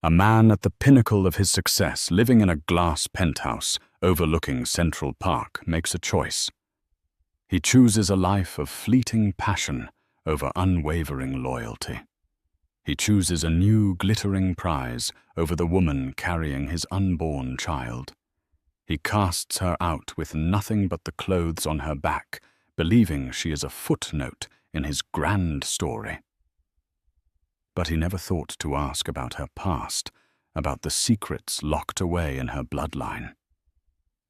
A man at the pinnacle of his success, living in a glass penthouse overlooking Central Park, makes a choice. He chooses a life of fleeting passion over unwavering loyalty. He chooses a new glittering prize over the woman carrying his unborn child. He casts her out with nothing but the clothes on her back, believing she is a footnote in his grand story. But he never thought to ask about her past, about the secrets locked away in her bloodline.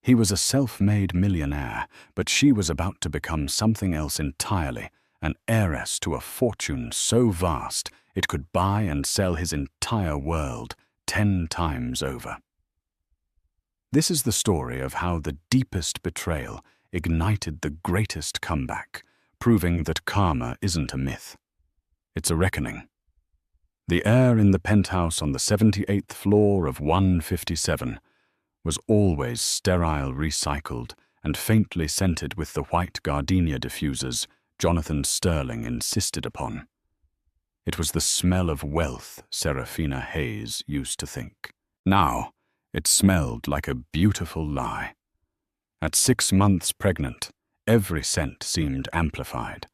He was a self-made millionaire, but she was about to become something else entirely, an heiress to a fortune so vast it could buy and sell his entire world 10 times over. This is the story of how the deepest betrayal ignited the greatest comeback, proving that karma isn't a myth. It's a reckoning. The air in the penthouse on the 78th floor of 157 was always sterile recycled and faintly scented with the white gardenia diffusers Jonathan Sterling insisted upon. It was the smell of wealth Serafina Hayes used to think. Now, it smelled like a beautiful lie. At 6 months pregnant, every scent seemed amplified,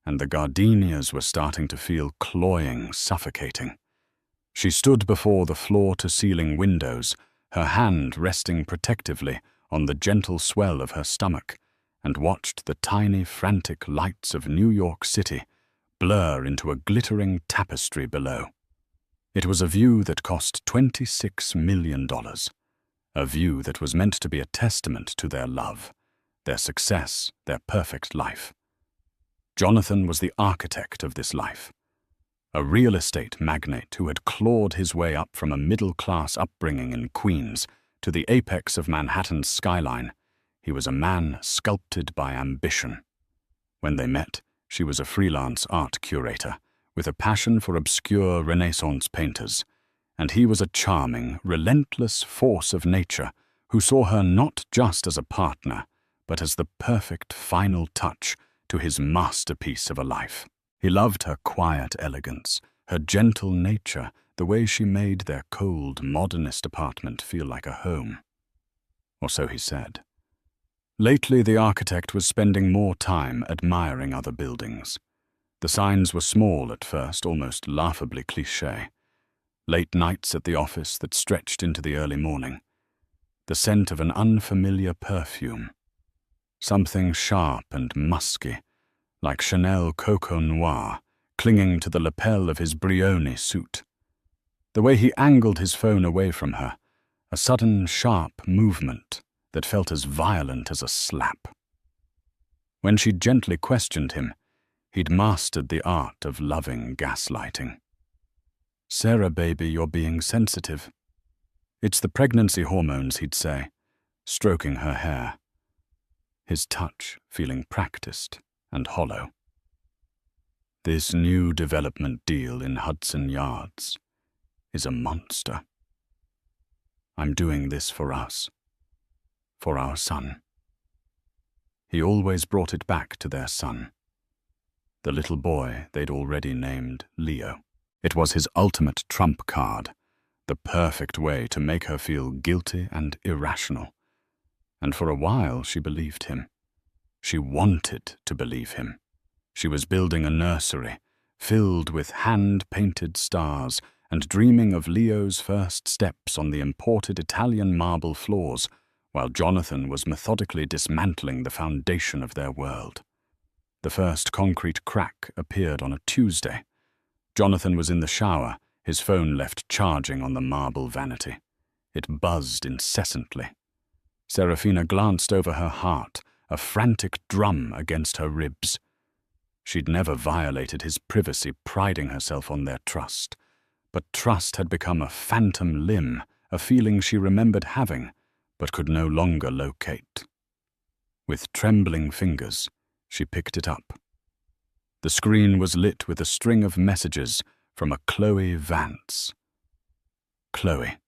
and the gardenias were starting to feel cloying, suffocating. She stood before the floor-to-ceiling windows, her hand resting protectively on the gentle swell of her stomach, and watched the tiny, frantic lights of New York City blur into a glittering tapestry below. It was a view that cost $26 million, a view that was meant to be a testament to their love, their success, their perfect life. Jonathan was the architect of this life. A real estate magnate who had clawed his way up from a middle-class upbringing in Queens to the apex of Manhattan's skyline, he was a man sculpted by ambition. When they met, she was a freelance art curator with a passion for obscure Renaissance painters, and he was a charming, relentless force of nature who saw her not just as a partner, but as the perfect final touch to his masterpiece of a life. He loved her quiet elegance, her gentle nature, the way she made their cold, modernist apartment feel like a home. Or so he said. Lately, the architect was spending more time admiring other buildings. The signs were small at first, almost laughably cliché. Late nights at the office that stretched into the early morning. The scent of an unfamiliar perfume. Something sharp and musky, like Chanel Coco Noir, clinging to the lapel of his Brioni suit. The way he angled his phone away from her, a sudden sharp movement that felt as violent as a slap. When she gently questioned him, he'd mastered the art of loving gaslighting. "Sarah, baby, you're being sensitive." "It's the pregnancy hormones," he'd say, stroking her hair. His touch feeling practiced and hollow. "This new development deal in Hudson Yards is a monster. I'm doing this for us, for our son." He always brought it back to their son, the little boy they'd already named Leo. It was his ultimate trump card, the perfect way to make her feel guilty and irrational. And for a while she believed him. She wanted to believe him. She was building a nursery, filled with hand-painted stars, and dreaming of Leo's first steps on the imported Italian marble floors, while Jonathan was methodically dismantling the foundation of their world. The first concrete crack appeared on a Tuesday. Jonathan was in the shower, his phone left charging on the marble vanity. It buzzed incessantly. Serafina glanced over her heart, a frantic drum against her ribs. She'd never violated his privacy, priding herself on their trust. But trust had become a phantom limb, a feeling she remembered having, but could no longer locate. With trembling fingers, she picked it up. The screen was lit with a string of messages from a Chloe Vance. "Chloe,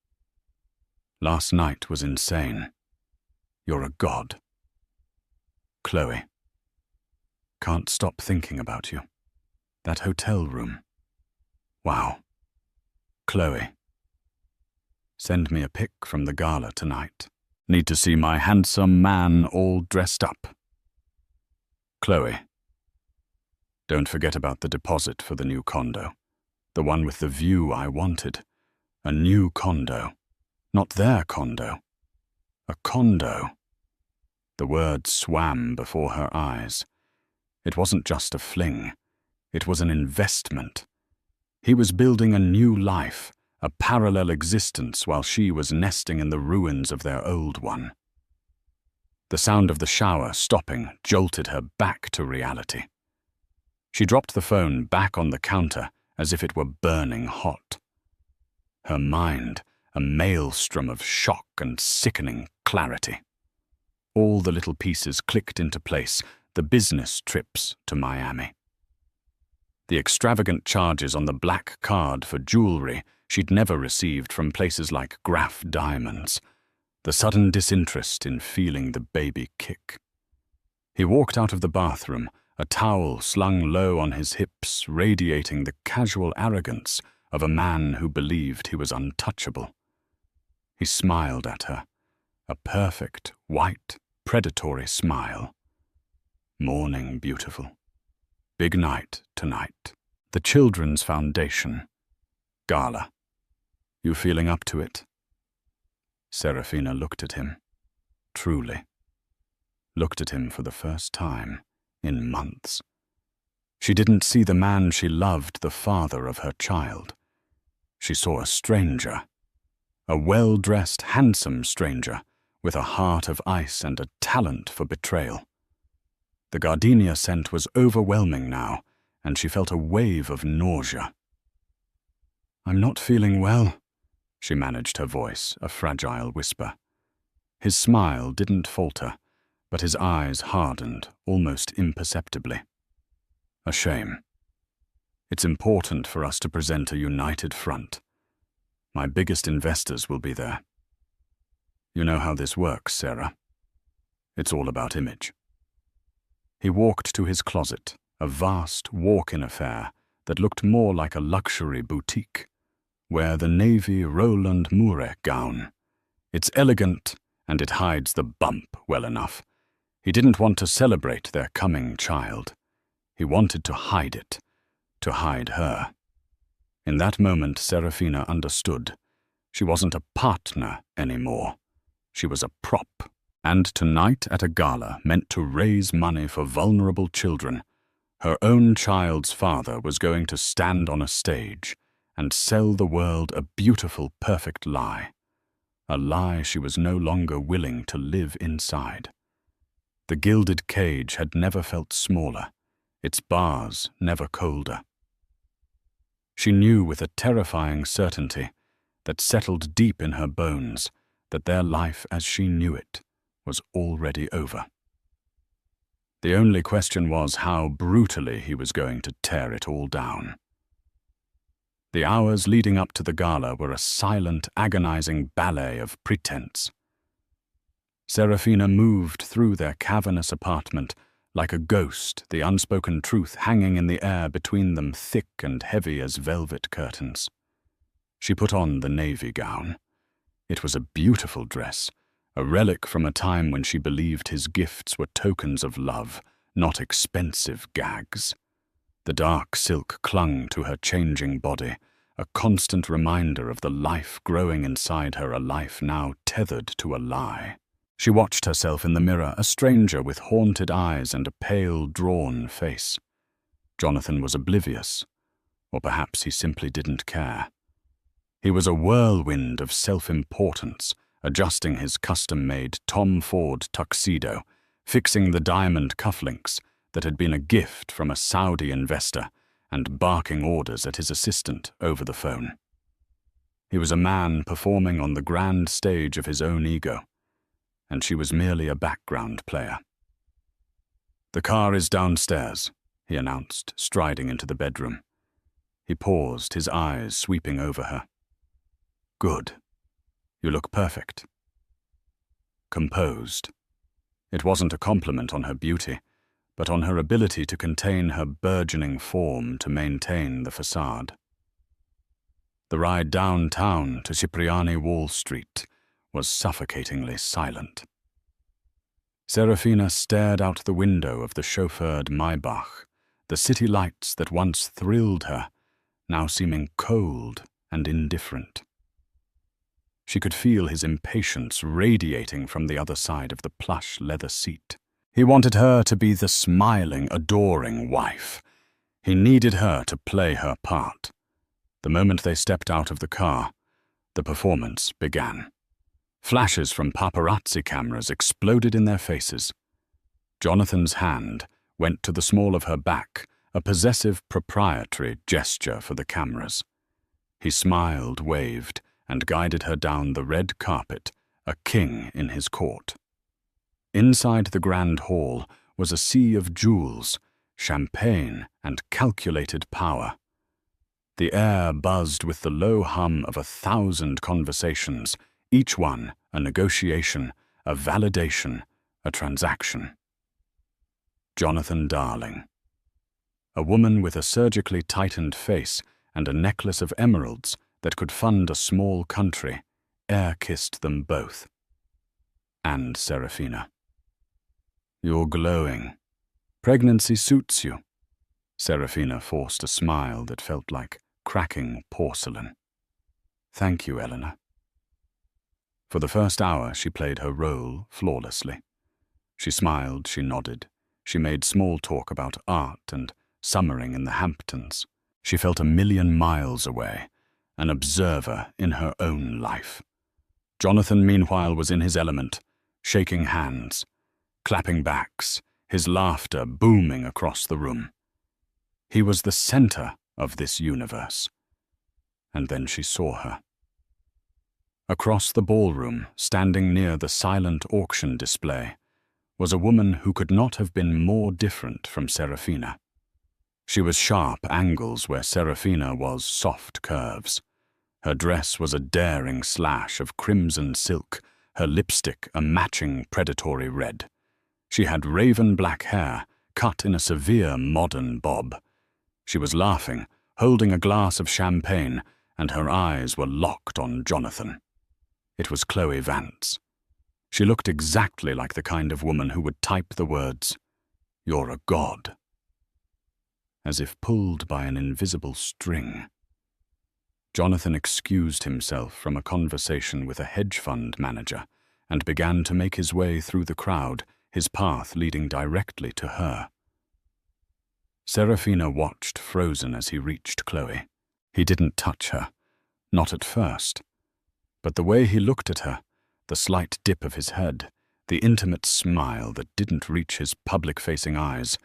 last night was insane. You're a god. Chloe, can't stop thinking about you. That hotel room. Wow. Chloe, Send me a pic from the gala tonight. Need to see my handsome man all dressed up. Chloe. Don't forget about the deposit for the new condo. The one with the view I wanted. A new condo. Not their condo. A condo. The word swam before her eyes. It wasn't just a fling. It was an investment. He was building a new life, a parallel existence, while she was nesting in the ruins of their old one. The sound of the shower stopping jolted her back to reality. She dropped the phone back on the counter as if it were burning hot. Her mind, a maelstrom of shock and sickening clarity. All the little pieces clicked into place, the business trips to Miami. The extravagant charges on the black card for jewelry she'd never received from places like Graff Diamonds. The sudden disinterest in feeling the baby kick. He walked out of the bathroom, a towel slung low on his hips, radiating the casual arrogance of a man who believed he was untouchable. He smiled at her, a perfect, white, predatory smile. Morning, beautiful. Big night tonight. The Children's Foundation. Gala. You feeling up to it? Serafina looked at him. Truly. Looked at him for the first time in months. She didn't see the man she loved, the father of her child. She saw a stranger. A well-dressed, handsome stranger with a heart of ice and a talent for betrayal. The gardenia scent was overwhelming now, and she felt a wave of nausea. I'm not feeling well, she managed her voice, a fragile whisper. His smile didn't falter, but his eyes hardened almost imperceptibly. A shame. It's important for us to present a united front. My biggest investors will be there. You know how this works, Sarah. It's all about image. He walked to his closet, a vast walk-in affair that looked more like a luxury boutique. Wear the navy Roland Mouret gown. It's elegant, and it hides the bump well enough. He didn't want to celebrate their coming child. He wanted to hide it, to hide her. In that moment, Serafina understood. She wasn't a partner anymore. She was a prop. And tonight at a gala meant to raise money for vulnerable children. Her own child's father was going to stand on a stage and sell the world a beautiful, perfect lie. A lie she was no longer willing to live inside. The gilded cage had never felt smaller, its bars never colder. She knew with a terrifying certainty that settled deep in her bones that their life as she knew it was already over. The only question was how brutally he was going to tear it all down. The hours leading up to the gala were a silent, agonizing ballet of pretense. Serafina moved through their cavernous apartment like a ghost, the unspoken truth hanging in the air between them, thick and heavy as velvet curtains. She put on the navy gown. It was a beautiful dress, a relic from a time when she believed his gifts were tokens of love, not expensive gags. The dark silk clung to her changing body, a constant reminder of the life growing inside her, a life now tethered to a lie. She watched herself in the mirror, a stranger with haunted eyes and a pale, drawn face. Jonathan was oblivious, or perhaps he simply didn't care. He was a whirlwind of self-importance, adjusting his custom-made Tom Ford tuxedo, fixing the diamond cufflinks that had been a gift from a Saudi investor, and barking orders at his assistant over the phone. He was a man performing on the grand stage of his own ego, and she was merely a background player. "The car is downstairs," he announced, striding into the bedroom. He paused, his eyes sweeping over her. "Good. You look perfect." Composed. It wasn't a compliment on her beauty, but on her ability to contain her burgeoning form, to maintain the facade. The ride downtown to Cipriani Wall Street was suffocatingly silent. Serafina stared out the window of the chauffeured Maybach, the city lights that once thrilled her, now seeming cold and indifferent. She could feel his impatience radiating from the other side of the plush leather seat. He wanted her to be the smiling, adoring wife. He needed her to play her part. The moment they stepped out of the car, the performance began. Flashes from paparazzi cameras exploded in their faces. Jonathan's hand went to the small of her back, a possessive proprietary gesture for the cameras. He smiled, waved, and guided her down the red carpet, a king in his court. Inside the grand hall was a sea of jewels, champagne, and calculated power. The air buzzed with the low hum of 1,000 conversations, each one a negotiation, a validation, a transaction. Jonathan Darling. A woman with a surgically tightened face and a necklace of emeralds that could fund a small country, air-kissed them both. And Serafina. You're glowing. Pregnancy suits you. Serafina forced a smile that felt like cracking porcelain. Thank you, Eleanor. For the first hour, she played her role flawlessly. She smiled, she nodded, she made small talk about art and summering in the Hamptons. She felt 1,000,000 miles away, an observer in her own life. Jonathan, meanwhile, was in his element, shaking hands, clapping backs, his laughter booming across the room. He was the center of this universe. And then she saw her. Across the ballroom, standing near the silent auction display, was a woman who could not have been more different from Serafina. She was sharp angles where Serafina was soft curves. Her dress was a daring slash of crimson silk, her lipstick a matching predatory red. She had raven black hair, cut in a severe modern bob. She was laughing, holding a glass of champagne, and her eyes were locked on Jonathan. It was Chloe Vance. She looked exactly like the kind of woman who would type the words, "You're a god," as if pulled by an invisible string. Jonathan excused himself from a conversation with a hedge fund manager and began to make his way through the crowd, his path leading directly to her. Serafina watched frozen as he reached Chloe. He didn't touch her, not at first. But the way he looked at her, the slight dip of his head, the intimate smile that didn't reach his public-facing eyes,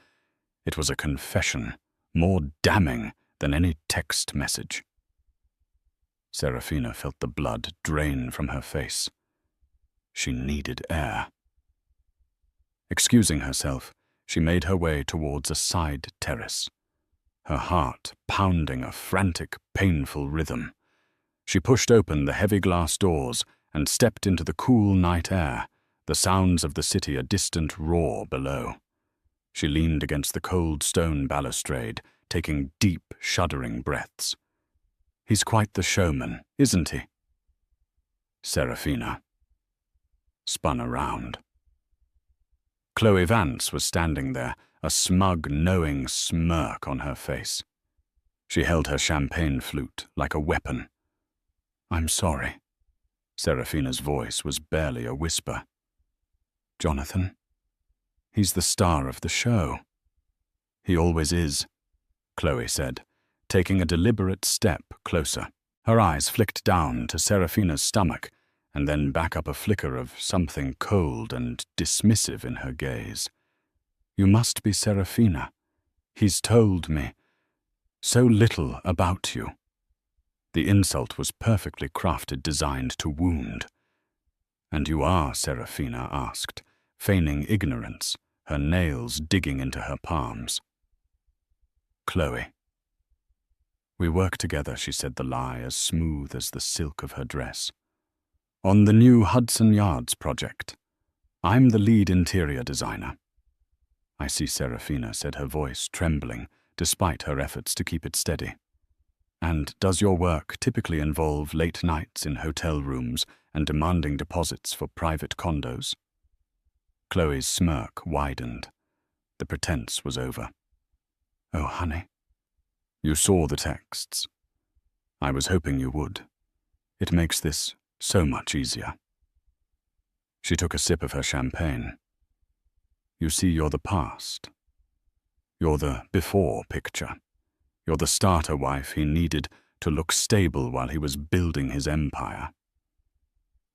it was a confession, more damning than any text message. Serafina felt the blood drain from her face. She needed air. Excusing herself, she made her way towards a side terrace, her heart pounding a frantic, painful rhythm. She pushed open the heavy glass doors and stepped into the cool night air, the sounds of the city a distant roar below. She leaned against the cold stone balustrade, taking deep, shuddering breaths. He's quite the showman, isn't he? Serafina spun around. Chloe Vance was standing there, a smug, knowing smirk on her face. She held her champagne flute like a weapon. I'm sorry. Serafina's voice was barely a whisper. Jonathan? He's the star of the show. He always is, Chloe said, taking a deliberate step closer. Her eyes flicked down to Serafina's stomach, and then back up, a flicker of something cold and dismissive in her gaze. You must be Serafina. He's told me so little about you. The insult was perfectly crafted, designed to wound. And you are, Serafina asked, feigning ignorance, her nails digging into her palms. Chloe. We work together, she said, the lie as smooth as the silk of her dress. On the new Hudson Yards project. I'm the lead interior designer. I see, Serafina, said her voice trembling, despite her efforts to keep it steady. And does your work typically involve late nights in hotel rooms and demanding deposits for private condos? Chloe's smirk widened. The pretense was over. Oh, honey. You saw the texts. I was hoping you would. It makes this so much easier. She took a sip of her champagne. You see, you're the past. You're the before picture. You're the starter wife he needed to look stable while he was building his empire.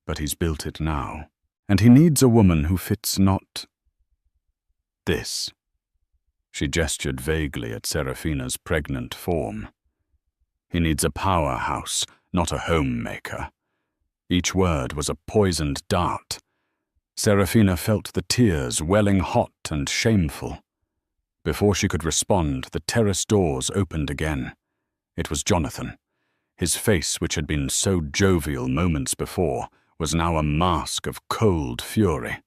But he's built it now, and he needs a woman who fits not this. She gestured vaguely at Serafina's pregnant form. He needs a powerhouse, not a homemaker. Each word was a poisoned dart. Serafina felt the tears welling hot and shameful. Before she could respond, the terrace doors opened again. It was Jonathan. His face, which had been so jovial moments before, was now a mask of cold fury.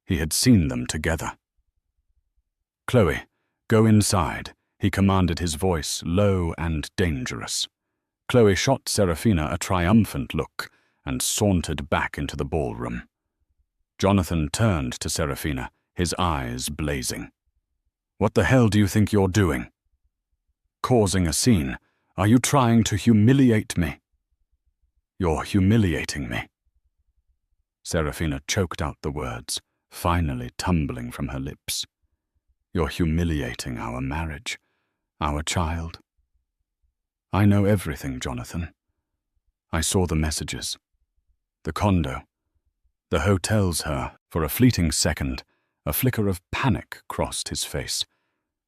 He had seen them together. Chloe, go inside, he commanded, his voice low and dangerous. Chloe shot Serafina a triumphant look and sauntered back into the ballroom. Jonathan turned to Serafina, his eyes blazing. What the hell do you think you're doing? Causing a scene. Are you trying to humiliate me? You're humiliating me. Serafina choked out the words, finally tumbling from her lips. You're humiliating our marriage, our child. I know everything, Jonathan. I saw the messages. The condo. The hotel's her. For a fleeting second, a flicker of panic crossed his face,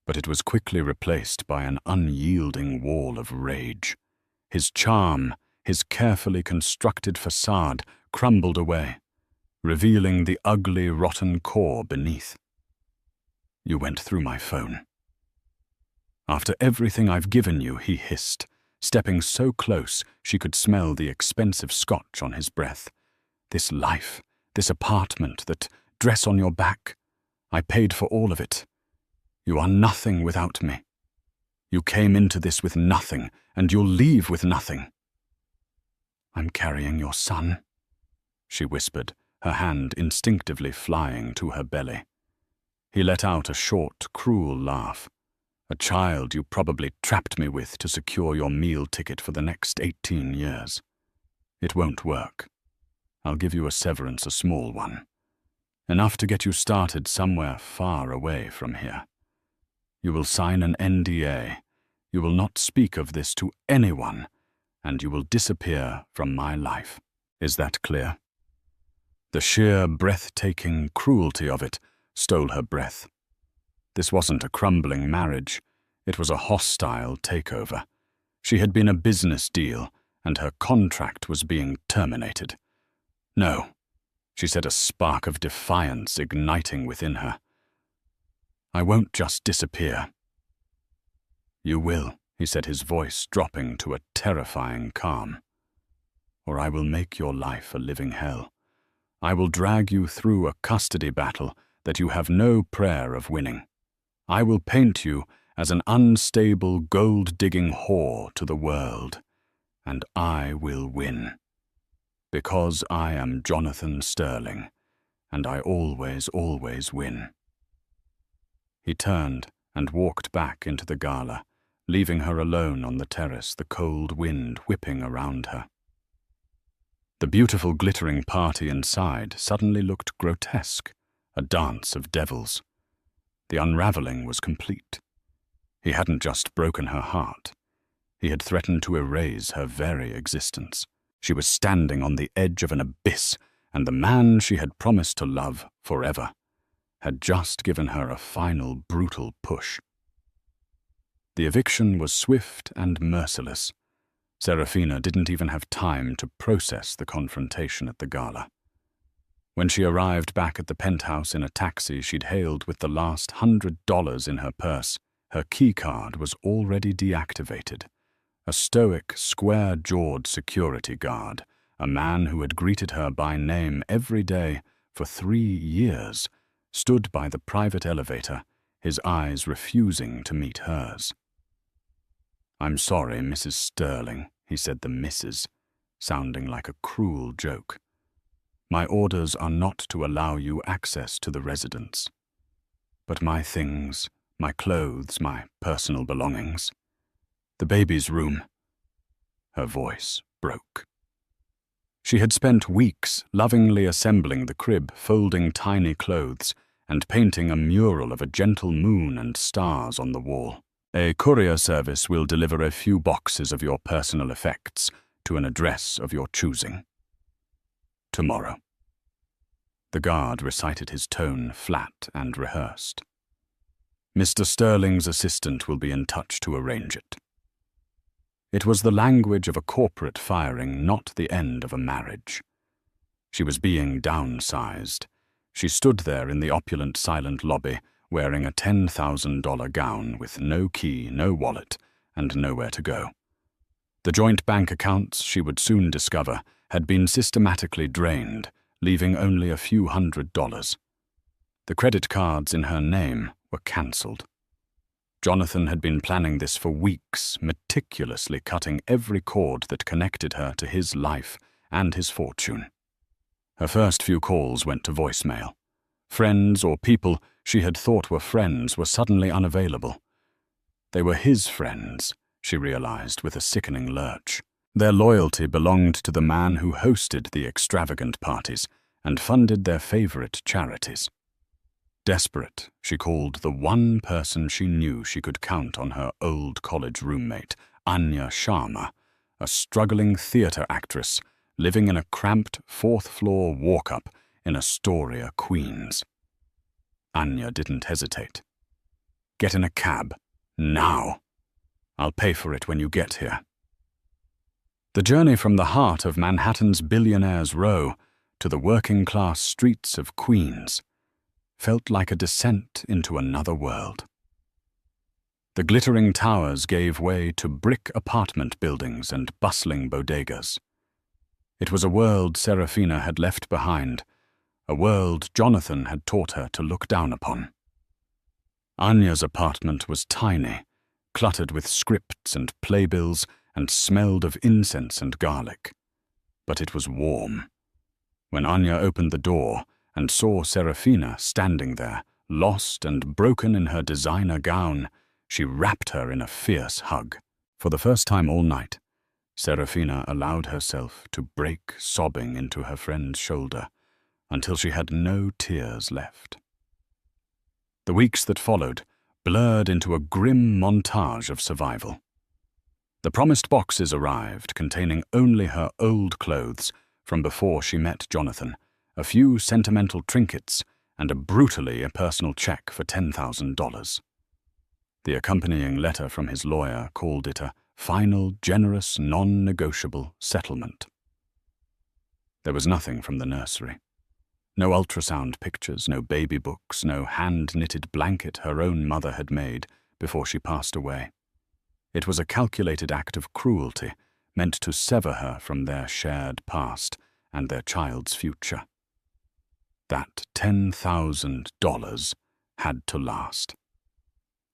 but it was quickly replaced by an unyielding wall of rage. His charm, his carefully constructed facade, crumbled away, revealing the ugly, rotten core beneath. You went through my phone. After everything I've given you, he hissed, stepping so close she could smell the expensive scotch on his breath. This life, this apartment, that dress on your back, I paid for all of it. You are nothing without me. You came into this with nothing, and you'll leave with nothing. I'm carrying your son, she whispered, her hand instinctively flying to her belly. He let out a short, cruel laugh. A child you probably trapped me with to secure your meal ticket for the next 18 years. It won't work. I'll give you a severance, a small one. Enough to get you started somewhere far away from here. You will sign an NDA. You will not speak of this to anyone, and you will disappear from my life. Is that clear? The sheer, breathtaking cruelty of it stole her breath. This wasn't a crumbling marriage. It was a hostile takeover. She had been a business deal, and her contract was being terminated. No, she said, a spark of defiance igniting within her. I won't just disappear. You will, he said, his voice dropping to a terrifying calm. Or I will make your life a living hell. I will drag you through a custody battle that you have no prayer of winning. I will paint you as an unstable, gold-digging whore to the world, and I will win. Because I am Jonathan Sterling, and I always, always win. He turned and walked back into the gala, leaving her alone on the terrace, the cold wind whipping around her. The beautiful, glittering party inside suddenly looked grotesque, a dance of devils. The unraveling was complete. He hadn't just broken her heart. He had threatened to erase her very existence. She was standing on the edge of an abyss, and the man she had promised to love forever had just given her a final brutal push. The eviction was swift and merciless. Serafina didn't even have time to process the confrontation at the gala. When she arrived back at the penthouse in a taxi she'd hailed with the last $100 in her purse, her keycard was already deactivated. A stoic, square-jawed security guard, a man who had greeted her by name every day for 3 years, stood by the private elevator, his eyes refusing to meet hers. "I'm sorry, Mrs. Sterling," he said the Mrs., sounding like a cruel joke. "My orders are not to allow you access to the residence. But my things, my clothes, my personal belongings. The baby's room." Her voice broke. She had spent weeks lovingly assembling the crib, folding tiny clothes, and painting a mural of a gentle moon and stars on the wall. "A courier service will deliver a few boxes of your personal effects to an address of your choosing. Tomorrow." The guard recited his tone flat and rehearsed. "Mr. Sterling's assistant will be in touch to arrange it." It was the language of a corporate firing, not the end of a marriage. She was being downsized. She stood there in the opulent, silent lobby, wearing a $10,000 gown with no key, no wallet, and nowhere to go. The joint bank accounts, she would soon discover, had been systematically drained, leaving only a few $100s. The credit cards in her name were cancelled. Jonathan had been planning this for weeks, meticulously cutting every cord that connected her to his life and his fortune. Her first few calls went to voicemail. Friends or people she had thought were friends were suddenly unavailable. They were his friends, she realized with a sickening lurch. Their loyalty belonged to the man who hosted the extravagant parties and funded their favorite charities. Desperate, she called the one person she knew she could count on her old college roommate, Anya Sharma, a struggling theater actress living in a cramped fourth-floor walk-up in Astoria, Queens. Anya didn't hesitate. "Get in a cab. Now. I'll pay for it when you get here." The journey from the heart of Manhattan's Billionaire's Row to the working-class streets of Queens felt like a descent into another world. The glittering towers gave way to brick apartment buildings and bustling bodegas. It was a world Serafina had left behind, a world Jonathan had taught her to look down upon. Anya's apartment was tiny, cluttered with scripts and playbills, and smelled of incense and garlic. But it was warm. When Anya opened the door and saw Serafina standing there, lost and broken in her designer gown, she wrapped her in a fierce hug. For the first time all night, Serafina allowed herself to break sobbing into her friend's shoulder until she had no tears left. The weeks that followed blurred into a grim montage of survival. The promised boxes arrived, containing only her old clothes from before she met Jonathan, a few sentimental trinkets, and a brutally impersonal check for $10,000. The accompanying letter from his lawyer called it a final, generous, non-negotiable settlement. There was nothing from the nursery. No ultrasound pictures, no baby books, no hand-knitted blanket her own mother had made before she passed away. It was a calculated act of cruelty, meant to sever her from their shared past and their child's future. That $10,000 had to last.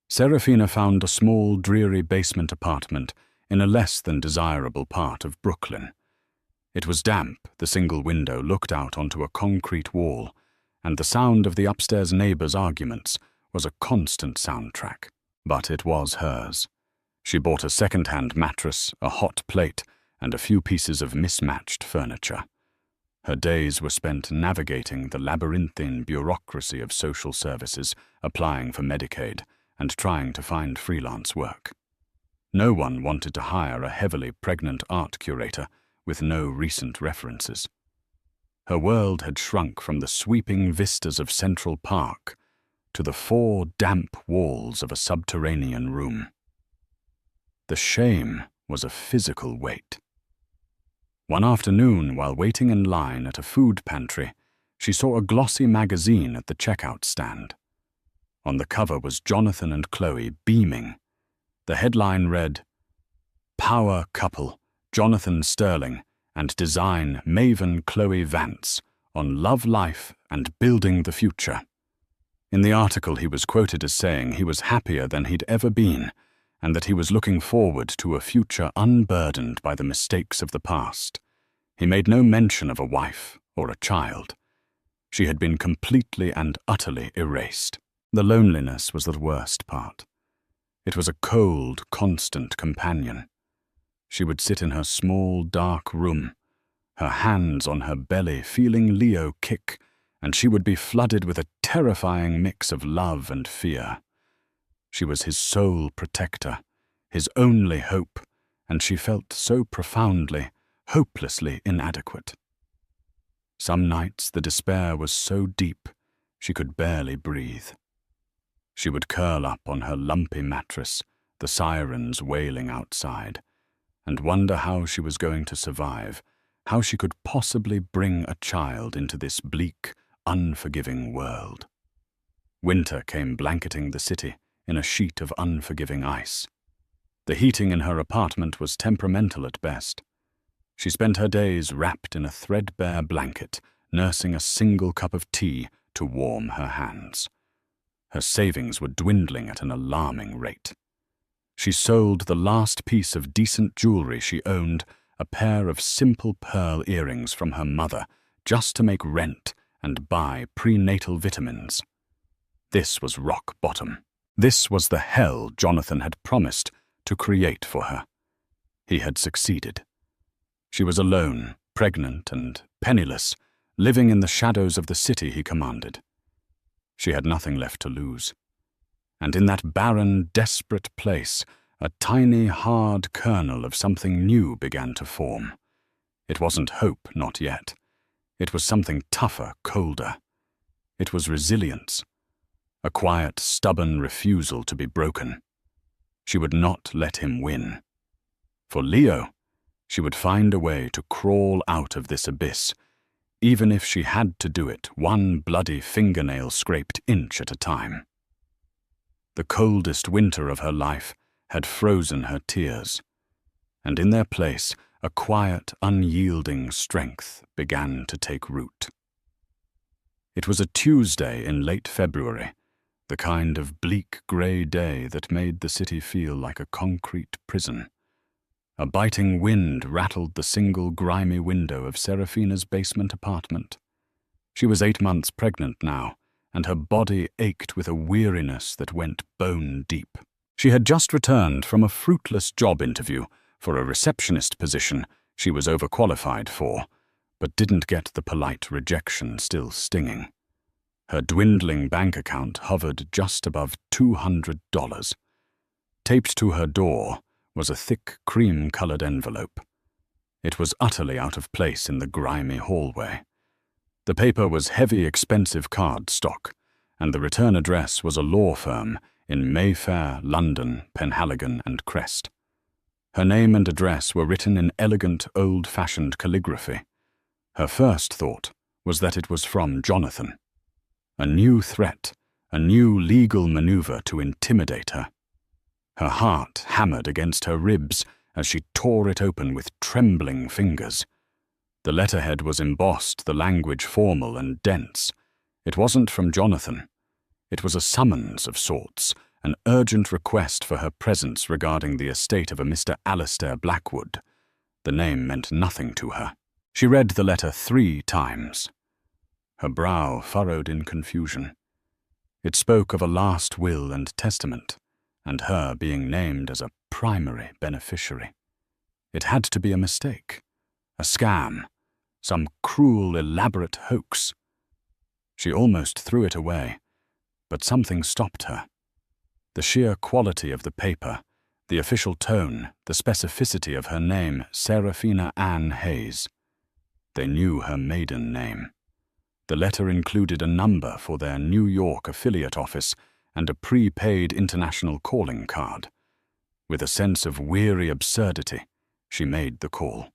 Serafina found a small, dreary basement apartment in a less than desirable part of Brooklyn. It was damp, the single window looked out onto a concrete wall, and the sound of the upstairs neighbors' arguments was a constant soundtrack. But it was hers. She bought a second-hand mattress, a hot plate, and a few pieces of mismatched furniture. Her days were spent navigating the labyrinthine bureaucracy of social services, applying for Medicaid, and trying to find freelance work. No one wanted to hire a heavily pregnant art curator with no recent references. Her world had shrunk from the sweeping vistas of Central Park to the 4 damp walls of a subterranean room. The shame was a physical weight. One afternoon, while waiting in line at a food pantry, she saw a glossy magazine at the checkout stand. On the cover was Jonathan and Chloe beaming. The headline read, "Power Couple, Jonathan Sterling and Design Maven Chloe Vance on Love Life and Building the Future." In the article he was quoted as saying he was happier than he'd ever been, and that he was looking forward to a future unburdened by the mistakes of the past. He made no mention of a wife or a child. She had been completely and utterly erased. The loneliness was the worst part. It was a cold, constant companion. She would sit in her small, dark room, her hands on her belly, feeling Leo kick, and she would be flooded with a terrifying mix of love and fear. She was his sole protector, his only hope, and she felt so profoundly, hopelessly inadequate. Some nights the despair was so deep she could barely breathe. She would curl up on her lumpy mattress, the sirens wailing outside, and wonder how she was going to survive, how she could possibly bring a child into this bleak, unforgiving world. Winter came blanketing the city in a sheet of unforgiving ice. The heating in her apartment was temperamental at best. She spent her days wrapped in a threadbare blanket, nursing a single cup of tea to warm her hands. Her savings were dwindling at an alarming rate. She sold the last piece of decent jewelry she owned, a pair of simple pearl earrings from her mother, just to make rent and buy prenatal vitamins. This was rock bottom. This was the hell Jonathan had promised to create for her. He had succeeded. She was alone, pregnant and penniless, living in the shadows of the city he commanded. She had nothing left to lose. And in that barren, desperate place, a tiny, hard kernel of something new began to form. It wasn't hope, not yet. It was something tougher, colder. It was resilience, a quiet, stubborn refusal to be broken. She would not let him win. For Leo, she would find a way to crawl out of this abyss, even if she had to do it one bloody fingernail-scraped inch at a time. The coldest winter of her life had frozen her tears, and in their place a quiet, unyielding strength began to take root. It was a Tuesday in late February, the kind of bleak grey day that made the city feel like a concrete prison. A biting wind rattled the single grimy window of Serafina's basement apartment. She was 8 months pregnant now, and her body ached with a weariness that went bone deep. She had just returned from a fruitless job interview for a receptionist position she was overqualified for, but didn't get the polite rejection still stinging. Her dwindling bank account hovered just above $200. Taped to her door was a thick cream-colored envelope. It was utterly out of place in the grimy hallway. The paper was heavy, expensive card stock, and the return address was a law firm in Mayfair, London, Penhaligon and Crest. Her name and address were written in elegant, old-fashioned calligraphy. Her first thought was that it was from Jonathan. A new threat, a new legal maneuver to intimidate her. Her heart hammered against her ribs as she tore it open with trembling fingers. The letterhead was embossed, the language formal and dense. It wasn't from Jonathan. It was a summons of sorts, an urgent request for her presence regarding the estate of a Mr. Alistair Blackwood. The name meant nothing to her. She read the letter 3 times. Her brow furrowed in confusion. It spoke of a last will and testament, and her being named as a primary beneficiary. It had to be a mistake, a scam, some cruel, elaborate hoax. She almost threw it away, but something stopped her. The sheer quality of the paper, the official tone, the specificity of her name, Serafina Ann Hayes. They knew her maiden name. The letter included a number for their New York affiliate office and a prepaid international calling card. With a sense of weary absurdity, she made the call.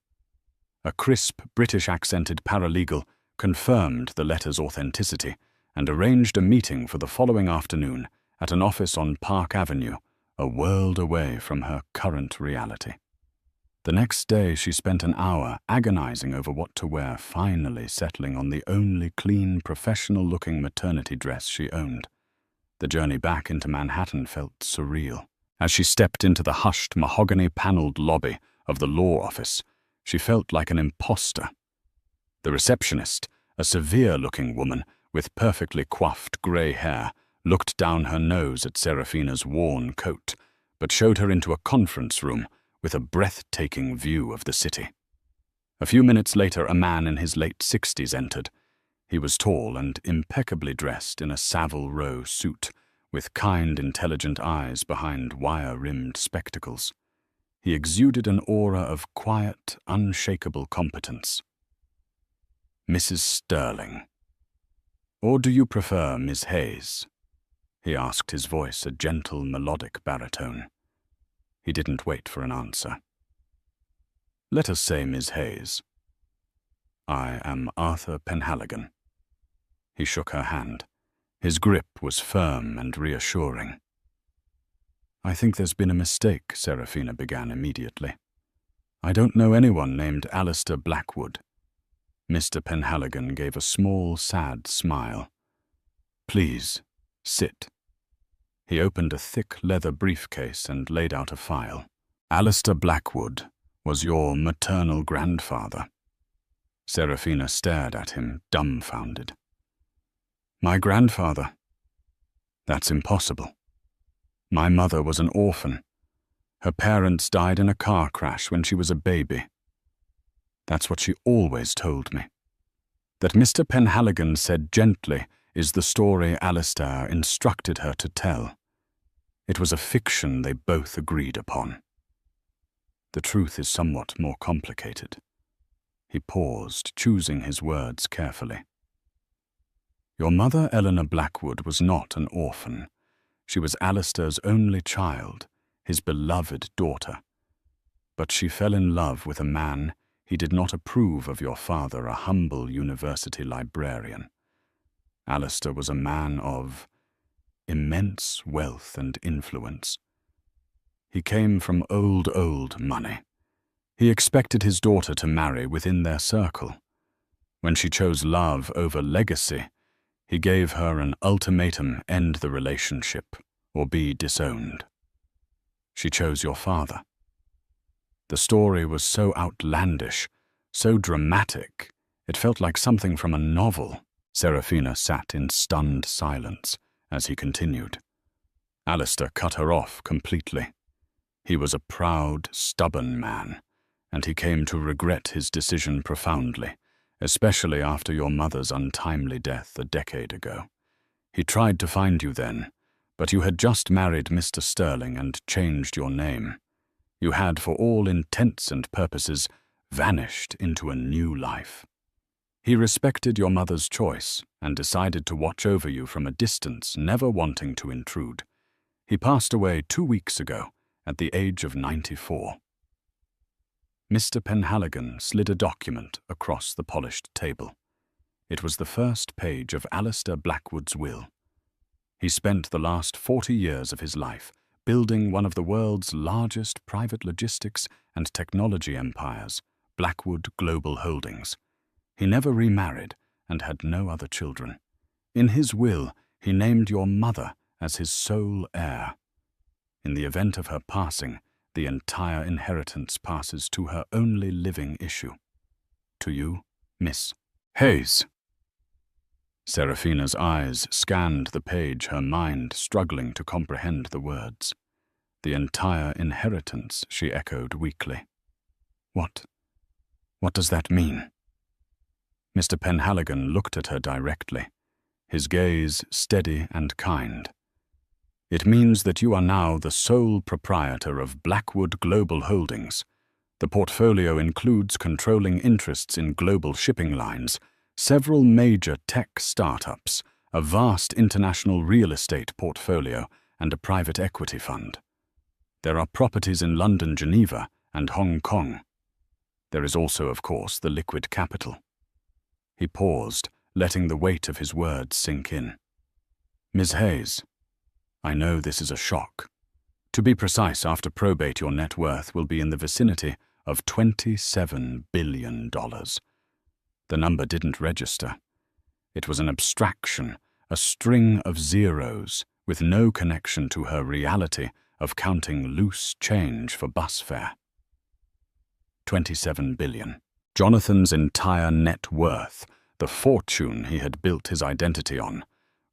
A crisp, British-accented paralegal confirmed the letter's authenticity and arranged a meeting for the following afternoon at an office on Park Avenue, a world away from her current reality. The next day she spent an hour agonizing over what to wear, finally settling on the only clean, professional-looking maternity dress she owned. The journey back into Manhattan felt surreal. As she stepped into the hushed, mahogany-paneled lobby of the law office, she felt like an imposter. The receptionist, a severe-looking woman with perfectly coiffed grey hair, looked down her nose at Serafina's worn coat, but showed her into a conference room with a breathtaking view of the city. A few minutes later, a man in his late 60s entered. He was tall and impeccably dressed in a Savile Row suit, with kind, intelligent eyes behind wire-rimmed spectacles. He exuded an aura of quiet, unshakable competence. "Mrs. Sterling. Or do you prefer Miss Hayes?" he asked, his voice a gentle, melodic baritone. He didn't wait for an answer. "Let us say Miss Hayes. I am Arthur Penhaligon." He shook her hand. His grip was firm and reassuring. "I think there's been a mistake," Serafina began immediately. "I don't know anyone named Alistair Blackwood." Mr. Penhaligon gave a small, sad smile. "Please, sit." He opened a thick leather briefcase and laid out a file. "Alistair Blackwood was your maternal grandfather." Serafina stared at him, dumbfounded. "My grandfather? That's impossible. My mother was an orphan. Her parents died in a car crash when she was a baby. That's what she always told me. That Mr. Penhaligon said gently is the story Alistair instructed her to tell. It was a fiction they both agreed upon. The truth is somewhat more complicated." He paused, choosing his words carefully. "Your mother, Eleanor Blackwood, was not an orphan. She was Alistair's only child, his beloved daughter. But she fell in love with a man. He did not approve of your father, a humble university librarian. Alistair was a man of immense wealth and influence. He came from old money. He expected his daughter to marry within their circle. When she chose love over legacy, he gave her an ultimatum: end the relationship or be disowned. She chose your father. The story was so outlandish, so dramatic, it felt like something from a novel." Serafina sat in stunned silence as he continued. Alistair cut her off completely. He was a proud, stubborn man, and he came to regret his decision profoundly, especially after your mother's untimely death a decade ago. He tried to find you then, but you had just married Mr. Sterling and changed your name. You had, for all intents and purposes, vanished into a new life. He respected your mother's choice and decided to watch over you from a distance, never wanting to intrude. He passed away 2 weeks ago, at the age of 94. Mr. Penhaligon slid a document across the polished table. It was the first page of Alistair Blackwood's will. He spent the last 40 years of his life building one of the world's largest private logistics and technology empires, Blackwood Global Holdings. He never remarried and had no other children. In his will, he named your mother as his sole heir. In the event of her passing, the entire inheritance passes to her only living issue. To you, Miss Hayes. Serafina's eyes scanned the page, her mind struggling to comprehend the words. The entire inheritance, she echoed weakly. What does that mean? Mr. Penhaligon looked at her directly, his gaze steady and kind. It means that you are now the sole proprietor of Blackwood Global Holdings. The portfolio includes controlling interests in global shipping lines, several major tech startups, a vast international real estate portfolio, and a private equity fund. There are properties in London, Geneva, and Hong Kong. There is also, of course, the liquid capital. He paused, letting the weight of his words sink in. Ms. Hayes, I know this is a shock. To be precise, after probate, your net worth will be in the vicinity of $27 billion. The number didn't register. It was an abstraction, a string of zeros, with no connection to her reality of counting loose change for bus fare. 27 billion. Jonathan's entire net worth, the fortune he had built his identity on,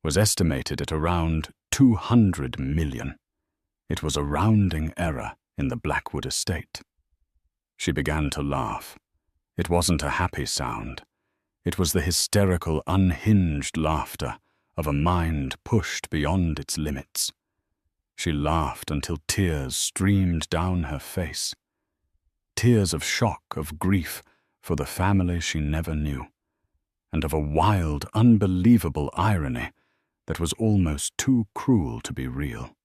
was estimated at around 200 million. It was a rounding error in the Blackwood estate. She began to laugh. It wasn't a happy sound. It was the hysterical, unhinged laughter of a mind pushed beyond its limits. She laughed until tears streamed down her face. Tears of shock, of grief for the family she never knew, and of a wild, unbelievable irony that was almost too cruel to be real.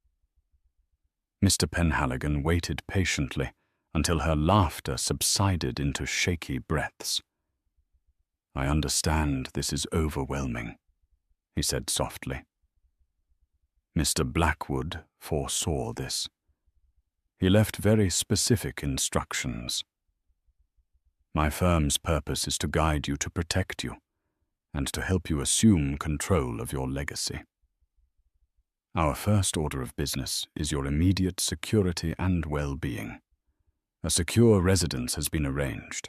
Mr. Penhaligon waited patiently until her laughter subsided into shaky breaths. "I understand this is overwhelming," he said softly. Mr. Blackwood foresaw this. He left very specific instructions. "My firm's purpose is to guide you, to protect you, and to help you assume control of your legacy. Our first order of business is your immediate security and well-being. A secure residence has been arranged.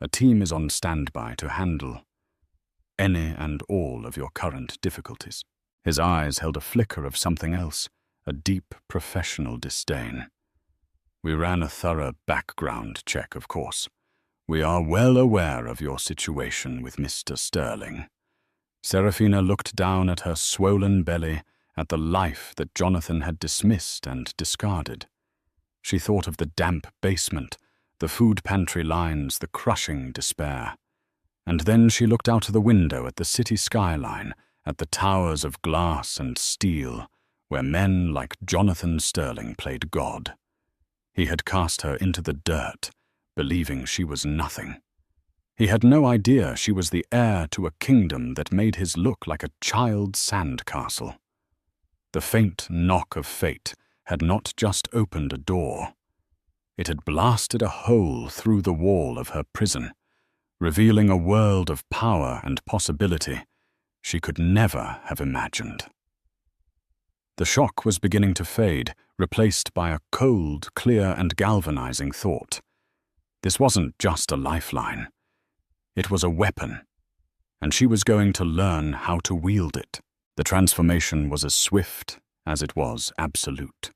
A team is on standby to handle any and all of your current difficulties." His eyes held a flicker of something else, a deep professional disdain. "We ran a thorough background check, of course. We are well aware of your situation with Mr. Sterling." Serafina looked down at her swollen belly, at the life that Jonathan had dismissed and discarded. She thought of the damp basement, the food pantry lines, the crushing despair. And then she looked out of the window at the city skyline, at the towers of glass and steel, where men like Jonathan Sterling played God. He had cast her into the dirt, believing she was nothing. He had no idea she was the heir to a kingdom that made his look like a child's sandcastle. The faint knock of fate had not just opened a door. It had blasted a hole through the wall of her prison, revealing a world of power and possibility she could never have imagined. The shock was beginning to fade, replaced by a cold, clear, and galvanizing thought. This wasn't just a lifeline. It was a weapon, and she was going to learn how to wield it. The transformation was as swift as it was absolute.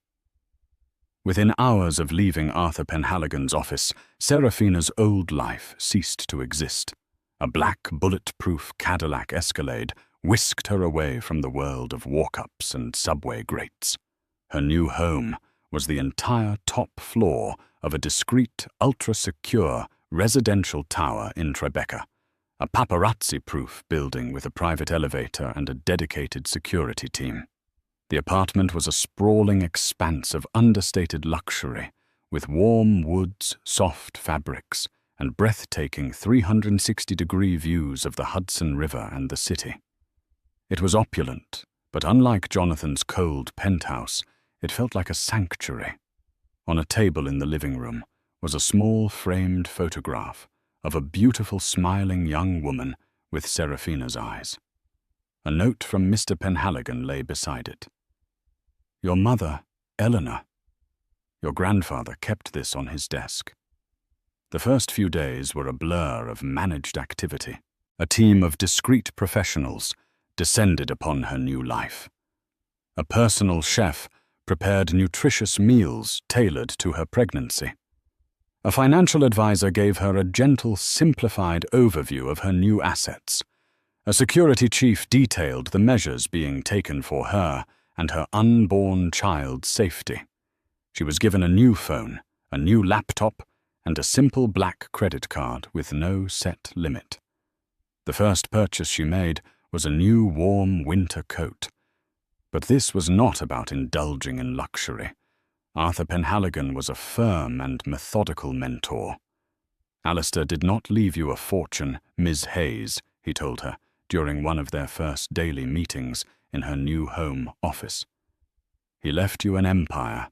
Within hours of leaving Arthur Penhaligon's office, Serafina's old life ceased to exist. A black, bulletproof Cadillac Escalade whisked her away from the world of walk-ups and subway grates. Her new home was the entire top floor of a discreet, ultra-secure residential tower in Tribeca, a paparazzi-proof building with a private elevator and a dedicated security team. The apartment was a sprawling expanse of understated luxury, with warm woods, soft fabrics, and breathtaking 360-degree views of the Hudson River and the city. It was opulent, but unlike Jonathan's cold penthouse, it felt like a sanctuary. On a table in the living room was a small framed photograph of a beautiful smiling young woman with Serafina's eyes. A note from Mr. Penhaligon lay beside it. "Your mother, Eleanor. Your grandfather kept this on his desk." The first few days were a blur of managed activity. A team of discreet professionals descended upon her new life. A personal chef prepared nutritious meals tailored to her pregnancy. A financial advisor gave her a gentle, simplified overview of her new assets. A security chief detailed the measures being taken for her and her unborn child's safety. She was given a new phone, a new laptop, and a simple black credit card with no set limit. The first purchase she made was a new warm winter coat. But this was not about indulging in luxury. Arthur Penhaligon was a firm and methodical mentor. "Alistair did not leave you a fortune, Ms. Hayes," he told her during one of their first daily meetings in her new home office. "He left you an empire,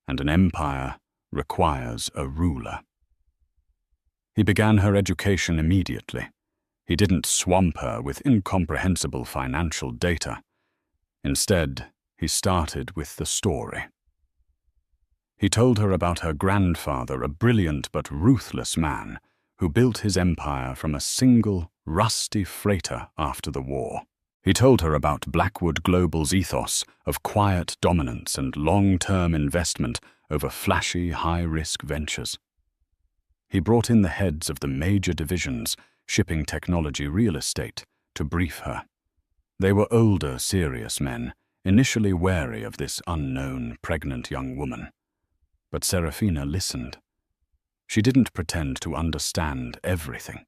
and an empire requires a ruler." He began her education immediately. He didn't swamp her with incomprehensible financial data. Instead, he started with the story. He told her about her grandfather, a brilliant but ruthless man who built his empire from a single, rusty freighter after the war. He told her about Blackwood Global's ethos of quiet dominance and long-term investment over flashy, high-risk ventures. He brought in the heads of the major divisions, shipping technology, real estate, to brief her. They were older, serious men, initially wary of this unknown, pregnant young woman. But Serafina listened. She didn't pretend to understand everything.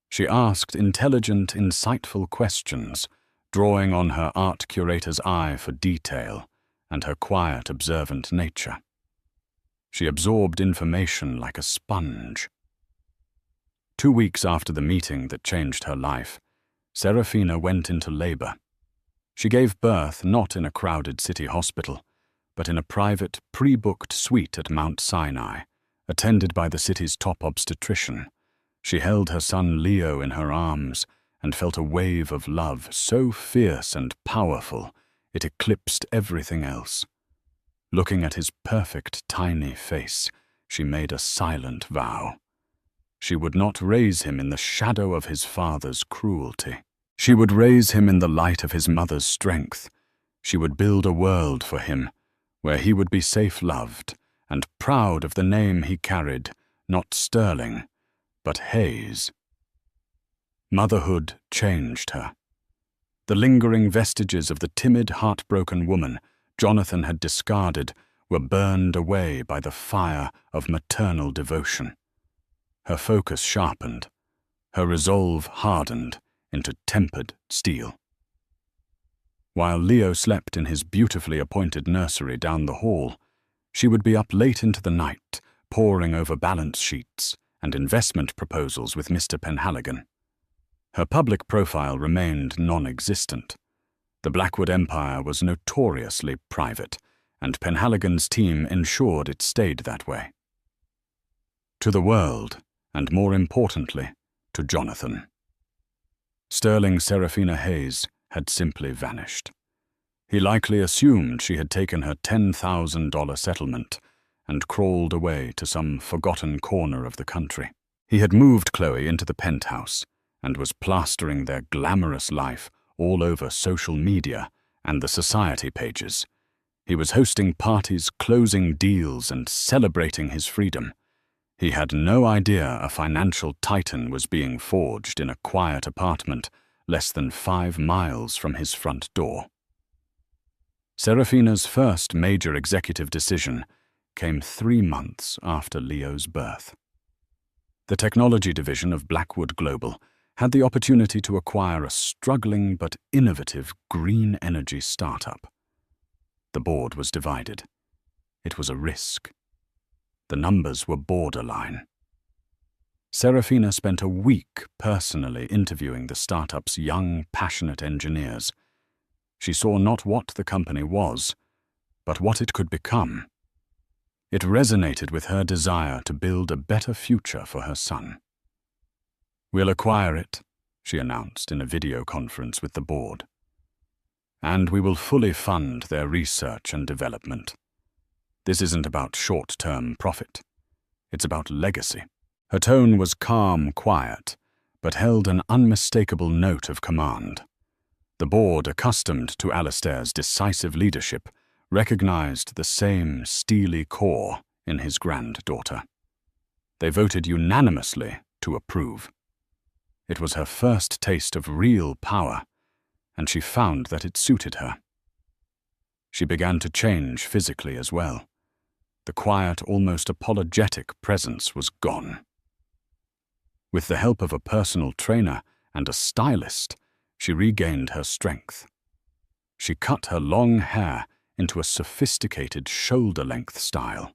She asked intelligent, insightful questions, drawing on her art curator's eye for detail and her quiet, observant nature. She absorbed information like a sponge. 2 weeks after the meeting that changed her life, Serafina went into labor. She gave birth not in a crowded city hospital, but in a private, pre-booked suite at Mount Sinai, attended by the city's top obstetrician. She held her son Leo in her arms and felt a wave of love so fierce and powerful it eclipsed everything else. Looking at his perfect, tiny face, she made a silent vow. She would not raise him in the shadow of his father's cruelty. She would raise him in the light of his mother's strength. She would build a world for him, where he would be safe loved and proud of the name he carried, not Sterling, but Hayes. Motherhood changed her. The lingering vestiges of the timid, heartbroken woman Jonathan had discarded were burned away by the fire of maternal devotion. Her focus sharpened, her resolve hardened into tempered steel. While Leo slept in his beautifully appointed nursery down the hall, she would be up late into the night, poring over balance sheets and investment proposals with Mr. Penhaligon. Her public profile remained non-existent. The Blackwood Empire was notoriously private, and Penhaligon's team ensured it stayed that way. To the world, and more importantly, to Jonathan, Sterling Serafina Hayes had simply vanished. He likely assumed she had taken her $10,000 settlement and crawled away to some forgotten corner of the country. He had moved Chloe into the penthouse and was plastering their glamorous life all over social media and the society pages. He was hosting parties, closing deals, and celebrating his freedom. He had no idea a financial titan was being forged in a quiet apartment less than 5 miles from his front door. Serafina's first major executive decision came 3 months after Leo's birth. The technology division of Blackwood Global had the opportunity to acquire a struggling but innovative green energy startup. The board was divided. It was a risk. The numbers were borderline. Serafina spent a week personally interviewing the startup's young, passionate engineers. She saw not what the company was, but what it could become. It resonated with her desire to build a better future for her son. "We'll acquire it," she announced in a video conference with the board. "And we will fully fund their research and development. This isn't about short-term profit. It's about legacy." Her tone was calm, quiet, but held an unmistakable note of command. The board, accustomed to Alastair's decisive leadership, recognized the same steely core in his granddaughter. They voted unanimously to approve. It was her first taste of real power, and she found that it suited her. She began to change physically as well. The quiet, almost apologetic presence was gone. With the help of a personal trainer and a stylist, she regained her strength. She cut her long hair into a sophisticated shoulder-length style.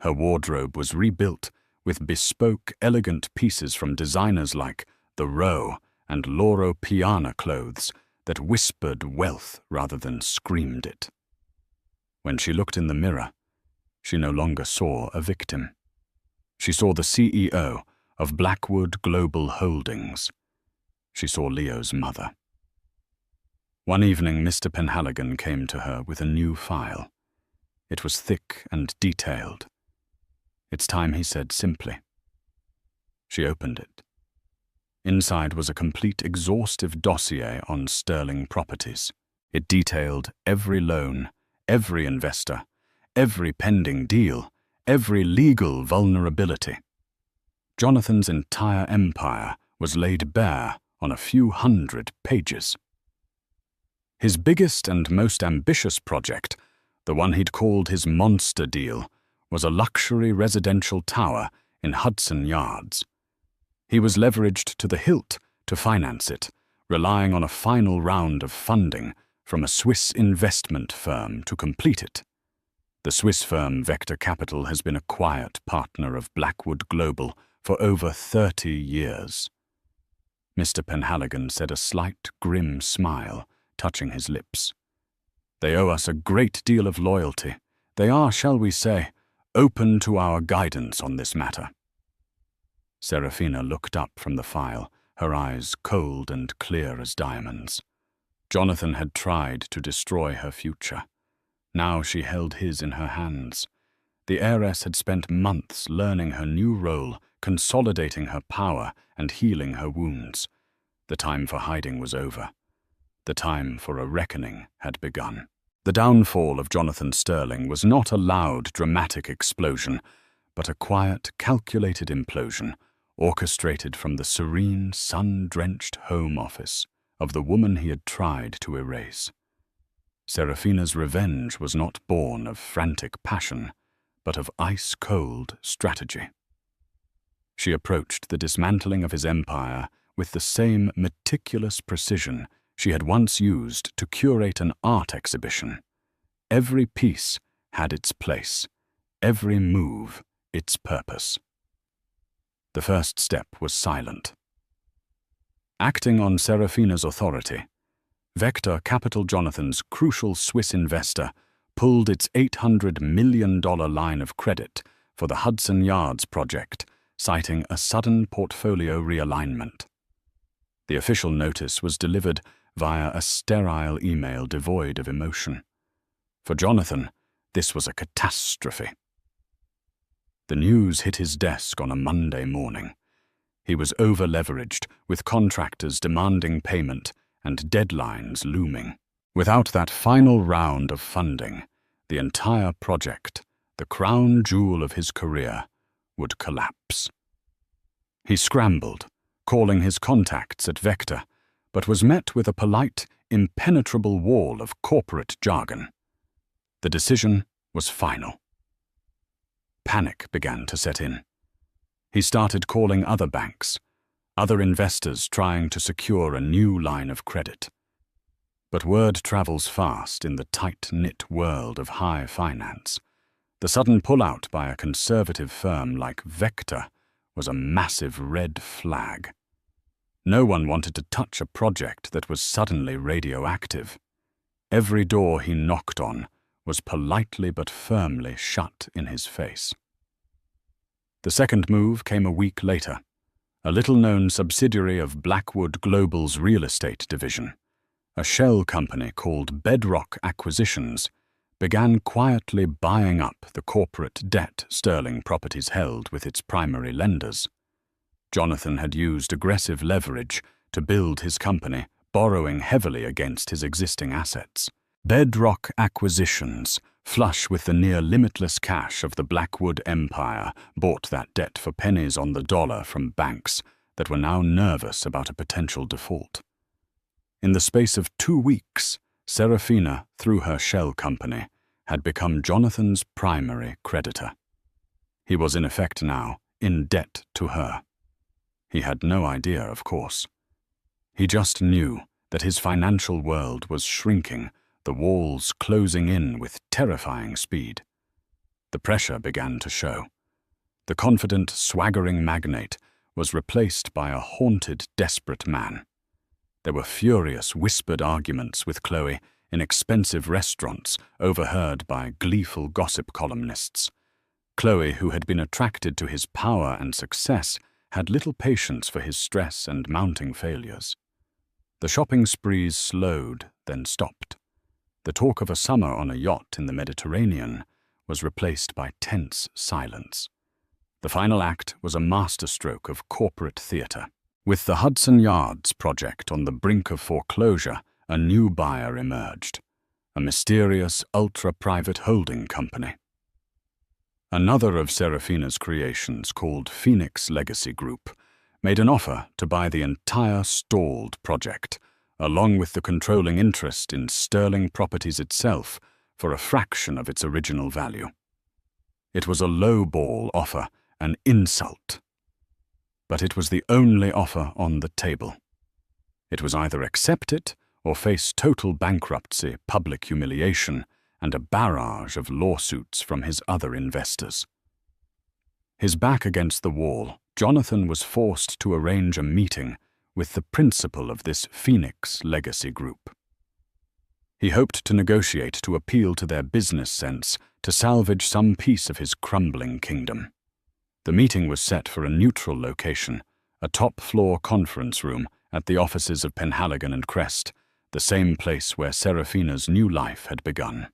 Her wardrobe was rebuilt with bespoke, elegant pieces from designers like the Row and Loro Piana clothes that whispered wealth rather than screamed it. When she looked in the mirror, she no longer saw a victim. She saw the CEO of Blackwood Global Holdings. She saw Leo's mother. One evening, Mr. Penhaligon came to her with a new file. It was thick and detailed. "It's time," he said simply. She opened it. Inside was a complete, exhaustive dossier on sterling properties. It detailed every loan, every investor, every pending deal, every legal vulnerability. Jonathan's entire empire was laid bare on a few hundred pages. His biggest and most ambitious project, the one he'd called his monster deal, was a luxury residential tower in Hudson Yards. He was leveraged to the hilt to finance it, relying on a final round of funding from a Swiss investment firm to complete it. The Swiss firm Vector Capital has been a quiet partner of Blackwood Global for over 30 years. Mr. Penhaligon said, a slight, grim smile touching his lips. "They owe us a great deal of loyalty. They are, shall we say, open to our guidance on this matter." Serafina looked up from the file, her eyes cold and clear as diamonds. Jonathan had tried to destroy her future. Now she held his in her hands. The heiress had spent months learning her new role, consolidating her power and healing her wounds. The time for hiding was over. The time for a reckoning had begun. The downfall of Jonathan Sterling was not a loud, dramatic explosion, but a quiet, calculated implosion, orchestrated from the serene, sun-drenched home office of the woman he had tried to erase. Serafina's revenge was not born of frantic passion, but of ice-cold strategy. She approached the dismantling of his empire with the same meticulous precision she had once used to curate an art exhibition. Every piece had its place, every move its purpose. The first step was silent. Acting on Serafina's authority, Vector Capital Jonathan's crucial Swiss investor pulled its $800 million line of credit for the Hudson Yards project, citing a sudden portfolio realignment. The official notice was delivered via a sterile email devoid of emotion. For Jonathan, this was a catastrophe. The news hit his desk on a Monday morning. He was over-leveraged, with contractors demanding payment and deadlines looming. Without that final round of funding, the entire project, the crown jewel of his career, would collapse. He scrambled, calling his contacts at Vector, but was met with a polite, impenetrable wall of corporate jargon. The decision was final. Panic began to set in. He started calling other banks, other investors trying to secure a new line of credit. But word travels fast in the tight-knit world of high finance. The sudden pullout by a conservative firm like Vector was a massive red flag. No one wanted to touch a project that was suddenly radioactive. Every door he knocked on was politely but firmly shut in his face. The second move came a week later. A little-known subsidiary of Blackwood Global's real estate division, a shell company called Bedrock Acquisitions, began quietly buying up the corporate debt Sterling Properties held with its primary lenders. Jonathan had used aggressive leverage to build his company, borrowing heavily against his existing assets. Bedrock Acquisitions, flush with the near-limitless cash of the Blackwood empire, bought that debt for pennies on the dollar from banks that were now nervous about a potential default. In the space of 2 weeks, Serafina, through her shell company, had become Jonathan's primary creditor. He was in effect now in debt to her. He had no idea, of course. He just knew that his financial world was shrinking, the walls closing in with terrifying speed. The pressure began to show. The confident, swaggering magnate was replaced by a haunted, desperate man. There were furious, whispered arguments with Chloe in expensive restaurants overheard by gleeful gossip columnists. Chloe, who had been attracted to his power and success, had little patience for his stress and mounting failures. The shopping sprees slowed, then stopped. The talk of a summer on a yacht in the Mediterranean was replaced by tense silence. The final act was a masterstroke of corporate theatre. With the Hudson Yards project on the brink of foreclosure, a new buyer emerged, a mysterious ultra-private holding company. Another of Serafina's creations, called Phoenix Legacy Group, made an offer to buy the entire stalled project, along with the controlling interest in Sterling Properties itself, for a fraction of its original value. It was a low-ball offer, an insult. But it was the only offer on the table. It was either accept it or face total bankruptcy, public humiliation, and a barrage of lawsuits from his other investors. His back against the wall, Jonathan was forced to arrange a meeting with the principal of this Phoenix Legacy Group. He hoped to negotiate to appeal to their business sense to salvage some piece of his crumbling kingdom. The meeting was set for a neutral location, a top-floor conference room at the offices of Penhaligon and Crest, the same place where Serafina's new life had begun.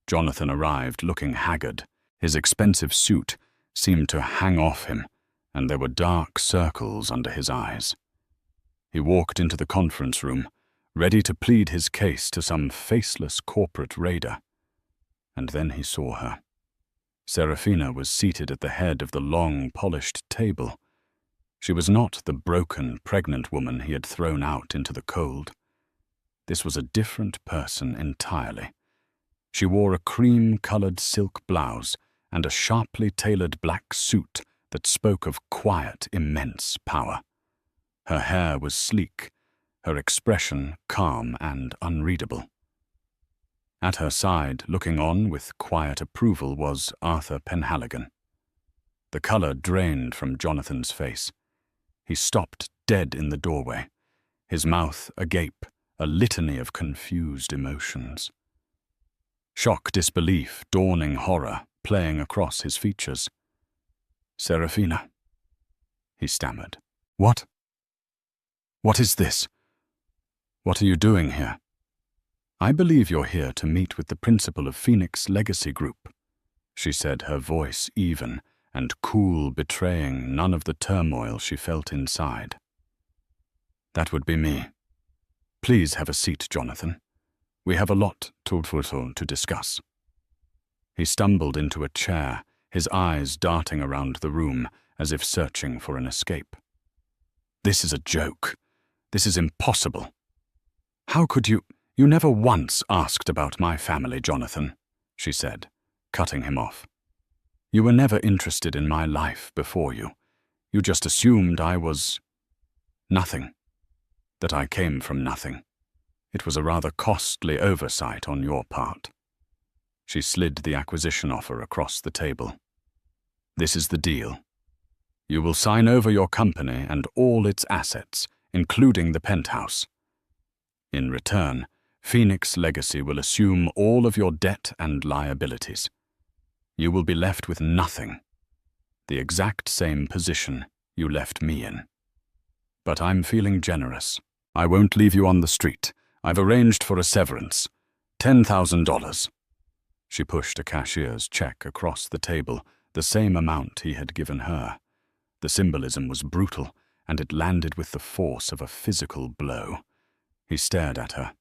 Jonathan arrived looking haggard. His expensive suit seemed to hang off him, and there were dark circles under his eyes. He walked into the conference room, ready to plead his case to some faceless corporate raider. And then he saw her. Serafina was seated at the head of the long, polished table. She was not the broken, pregnant woman he had thrown out into the cold. This was a different person entirely. She wore a cream-colored silk blouse and a sharply tailored black suit that spoke of quiet, immense power. Her hair was sleek, her expression calm and unreadable. At her side, looking on with quiet approval, was Arthur Penhaligon. The color drained from Jonathan's face. He stopped dead in the doorway, his mouth agape, a litany of confused emotions. Shock, disbelief, dawning horror playing across his features. "Serafina," he stammered. "What? What is this? What are you doing here?" "I believe you're here to meet with the principal of Phoenix Legacy Group," she said, her voice even and cool, betraying none of the turmoil she felt inside. "That would be me. Please have a seat, Jonathan. We have a lot to discuss." He stumbled into a chair, his eyes darting around the room as if searching for an escape. "This is a joke. This is impossible. How could you— You never once asked about my family, Jonathan," she said, cutting him off. "You were never interested in my life before you. You just assumed I was— nothing, that I came from nothing. It was a rather costly oversight on your part." She slid the acquisition offer across the table. "This is the deal. You will sign over your company and all its assets, including the penthouse. In return, Phoenix Legacy will assume all of your debt and liabilities. You will be left with nothing, the exact same position you left me in. But I'm feeling generous. I won't leave you on the street. I've arranged for a severance. $10,000. She pushed a cashier's check across the table, the same amount he had given her. The symbolism was brutal, and it landed with the force of a physical blow. He stared at her,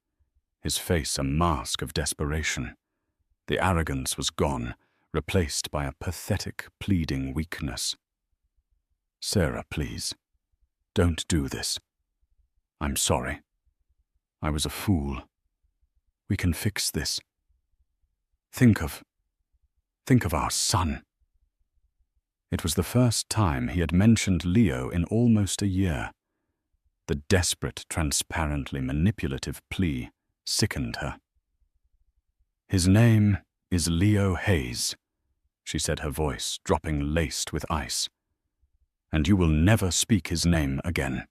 his face a mask of desperation. The arrogance was gone, replaced by a pathetic, pleading weakness. "Sarah, please, don't do this. I'm sorry. I was a fool. We can fix this. Think of our son." It was the first time he had mentioned Leo in almost a year. The desperate, transparently manipulative plea sickened her. "His name is Leo Hayes," she said, her voice dropping laced with ice. "And you will never speak his name again.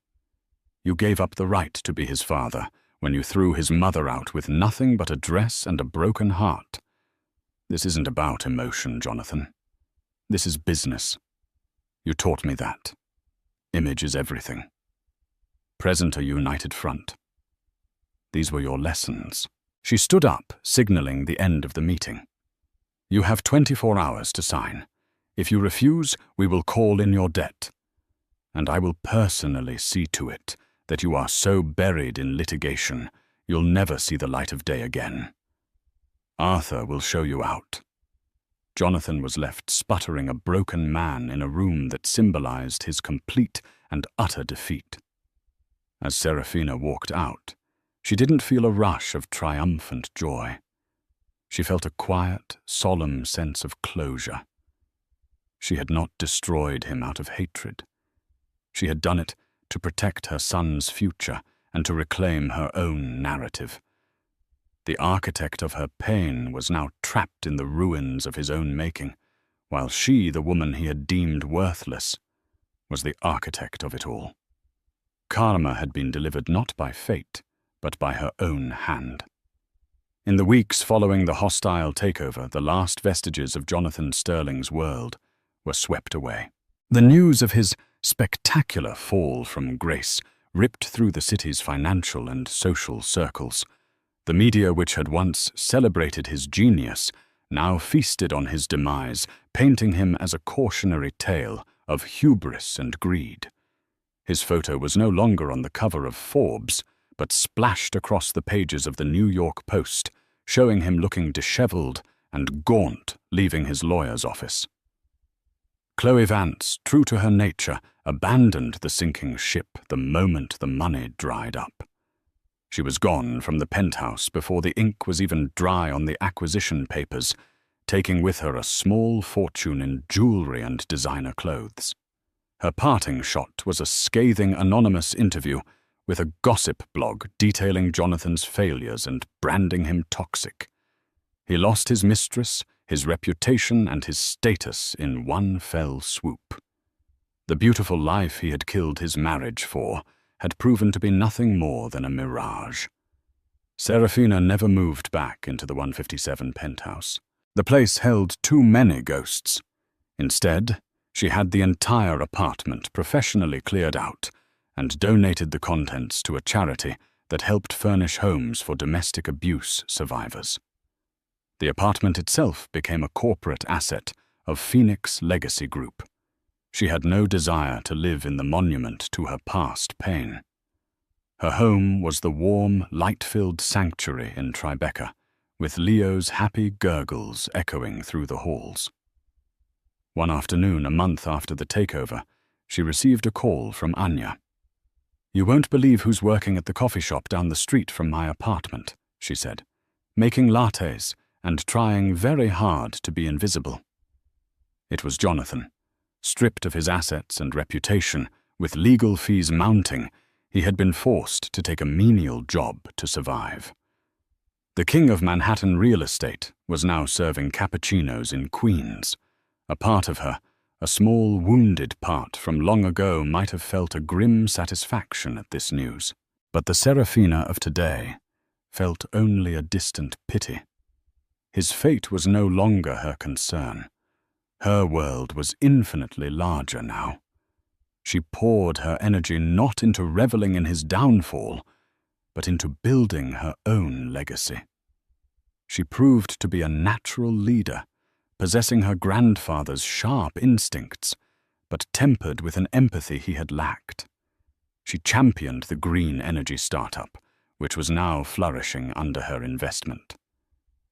You gave up the right to be his father when you threw his mother out with nothing but a dress and a broken heart. This isn't about emotion, Jonathan. This is business. You taught me that. Image is everything. Present a united front. These were your lessons." She stood up, signaling the end of the meeting. You have 24 hours to sign. If you refuse, we will call in your debt. And I will personally see to it that you are so buried in litigation, you'll never see the light of day again. Arthur will show you out." Jonathan was left sputtering, a broken man in a room that symbolized his complete and utter defeat. As Serafina walked out, she didn't feel a rush of triumphant joy. She felt a quiet, solemn sense of closure. She had not destroyed him out of hatred. She had done it to protect her son's future and to reclaim her own narrative. The architect of her pain was now trapped in the ruins of his own making, while she, the woman he had deemed worthless, was the architect of it all. Karma had been delivered not by fate, but by her own hand. In the weeks following the hostile takeover, the last vestiges of Jonathan Sterling's world were swept away. The news of his spectacular fall from grace ripped through the city's financial and social circles. The media, which had once celebrated his genius, now feasted on his demise, painting him as a cautionary tale of hubris and greed. His photo was no longer on the cover of Forbes, but splashed across the pages of the New York Post, showing him looking disheveled and gaunt, leaving his lawyer's office. Chloe Vance, true to her nature, abandoned the sinking ship the moment the money dried up. She was gone from the penthouse before the ink was even dry on the acquisition papers, taking with her a small fortune in jewelry and designer clothes. Her parting shot was a scathing anonymous interview with a gossip blog detailing Jonathan's failures and branding him toxic. He lost his mistress, his reputation, and his status in one fell swoop. The beautiful life he had killed his marriage for had proven to be nothing more than a mirage. Serafina never moved back into the 157 penthouse. The place held too many ghosts. Instead, she had the entire apartment professionally cleared out and donated the contents to a charity that helped furnish homes for domestic abuse survivors. The apartment itself became a corporate asset of Phoenix Legacy Group. She had no desire to live in the monument to her past pain. Her home was the warm, light-filled sanctuary in Tribeca, with Leo's happy gurgles echoing through the halls. One afternoon, a month after the takeover, she received a call from Anya. "You won't believe who's working at the coffee shop down the street from my apartment," she said, "making lattes and trying very hard to be invisible." It was Jonathan. Stripped of his assets and reputation, with legal fees mounting, he had been forced to take a menial job to survive. The king of Manhattan real estate was now serving cappuccinos in Queens. A part of her, a small wounded part from long ago, might have felt a grim satisfaction at this news. But the Serafina of today felt only a distant pity. His fate was no longer her concern. Her world was infinitely larger now. She poured her energy not into reveling in his downfall, but into building her own legacy. She proved to be a natural leader, possessing her grandfather's sharp instincts, but tempered with an empathy he had lacked. She championed the green energy startup, which was now flourishing under her investment.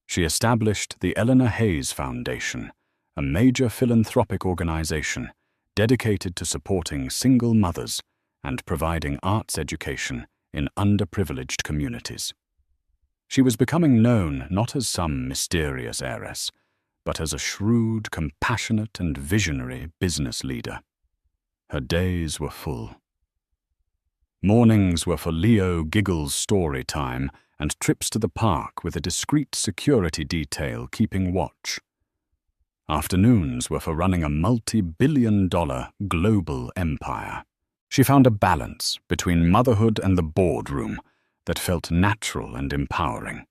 She established the Eleanor Hayes Foundation, a major philanthropic organization dedicated to supporting single mothers and providing arts education in underprivileged communities. She was becoming known not as some mysterious heiress, but as a shrewd, compassionate, and visionary business leader. Her days were full. Mornings were for Leo Giggle's story time and trips to the park with a discreet security detail keeping watch. Afternoons were for running a multi-billion-dollar global empire. She found a balance between motherhood and the boardroom that felt natural and empowering.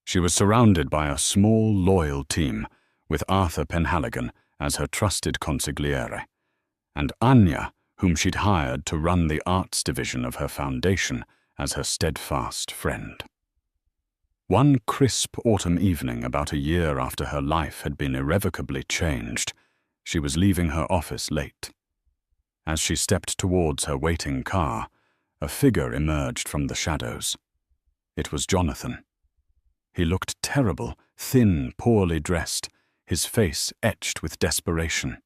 She was surrounded by a small, loyal team, with Arthur Penhaligon as her trusted consigliere, and Anya, whom she'd hired to run the arts division of her foundation, as her steadfast friend. One crisp autumn evening, about a year after her life had been irrevocably changed, she was leaving her office late. As she stepped towards her waiting car, a figure emerged from the shadows. It was Jonathan. He looked terrible, thin, poorly dressed, his face etched with desperation.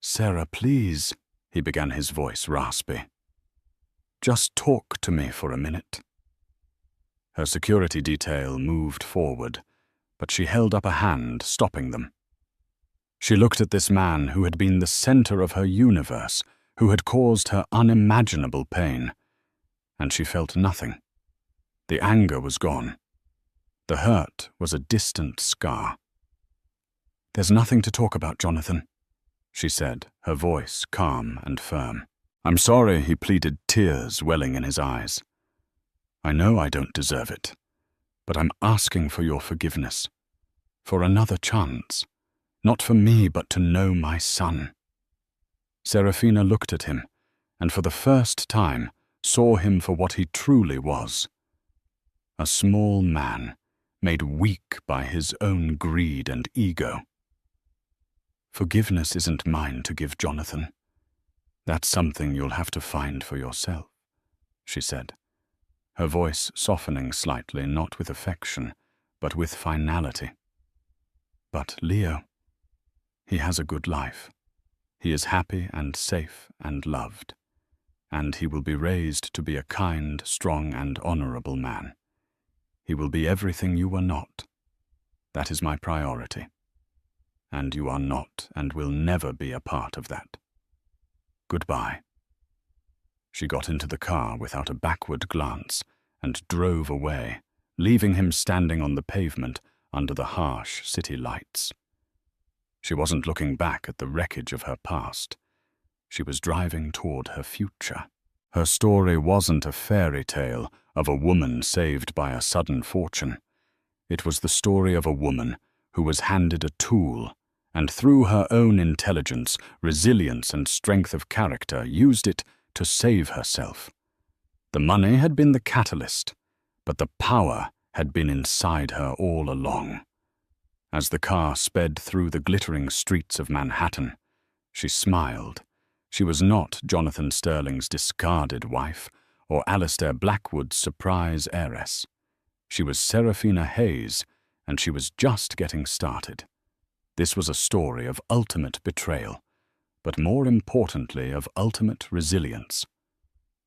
"Sarah, please," he began, his voice raspy. "Just talk to me for a minute." Her security detail moved forward, but she held up a hand, stopping them. She looked at this man who had been the center of her universe, who had caused her unimaginable pain, and she felt nothing. The anger was gone. The hurt was a distant scar. "There's nothing to talk about, Jonathan," she said, her voice calm and firm. "I'm sorry," he pleaded, tears welling in his eyes. "I know I don't deserve it, but I'm asking for your forgiveness, for another chance, not for me, but to know my son." Serafina looked at him, and for the first time saw him for what he truly was. A small man, made weak by his own greed and ego. "Forgiveness isn't mine to give, Jonathan. That's something you'll have to find for yourself," she said, her voice softening slightly, not with affection, but with finality. "But Leo, he has a good life. He is happy and safe and loved, and he will be raised to be a kind, strong, and honorable man. He will be everything you were not. That is my priority. And you are not and will never be a part of that. Goodbye." She got into the car without a backward glance and drove away, leaving him standing on the pavement under the harsh city lights. She wasn't looking back at the wreckage of her past. She was driving toward her future. Her story wasn't a fairy tale of a woman saved by a sudden fortune. It was the story of a woman who was handed a tool and through her own intelligence, resilience, and strength of character used it to save herself. The money had been the catalyst, but the power had been inside her all along. As the car sped through the glittering streets of Manhattan, she smiled. She was not Jonathan Sterling's discarded wife or Alistair Blackwood's surprise heiress. She was Serafina Hayes, and she was just getting started. This was a story of ultimate betrayal, but more importantly of ultimate resilience.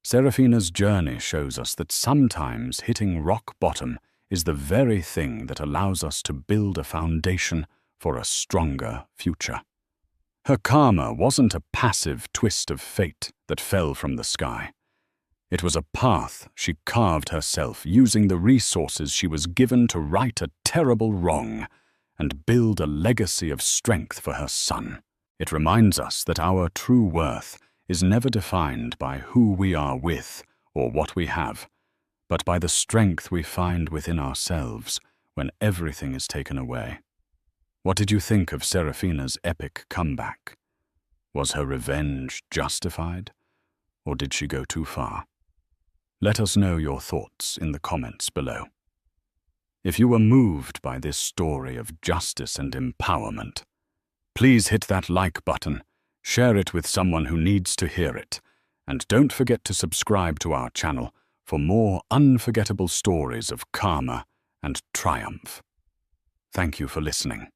Serafina's journey shows us that sometimes hitting rock bottom is the very thing that allows us to build a foundation for a stronger future. Her karma wasn't a passive twist of fate that fell from the sky. It was a path she carved herself using the resources she was given to right a terrible wrong and build a legacy of strength for her son. It reminds us that our true worth is never defined by who we are with or what we have, but by the strength we find within ourselves when everything is taken away. What did you think of Serafina's epic comeback? Was her revenge justified, or did she go too far? Let us know your thoughts in the comments below. If you were moved by this story of justice and empowerment, please hit that like button, share it with someone who needs to hear it, and don't forget to subscribe to our channel for more unforgettable stories of karma and triumph. Thank you for listening.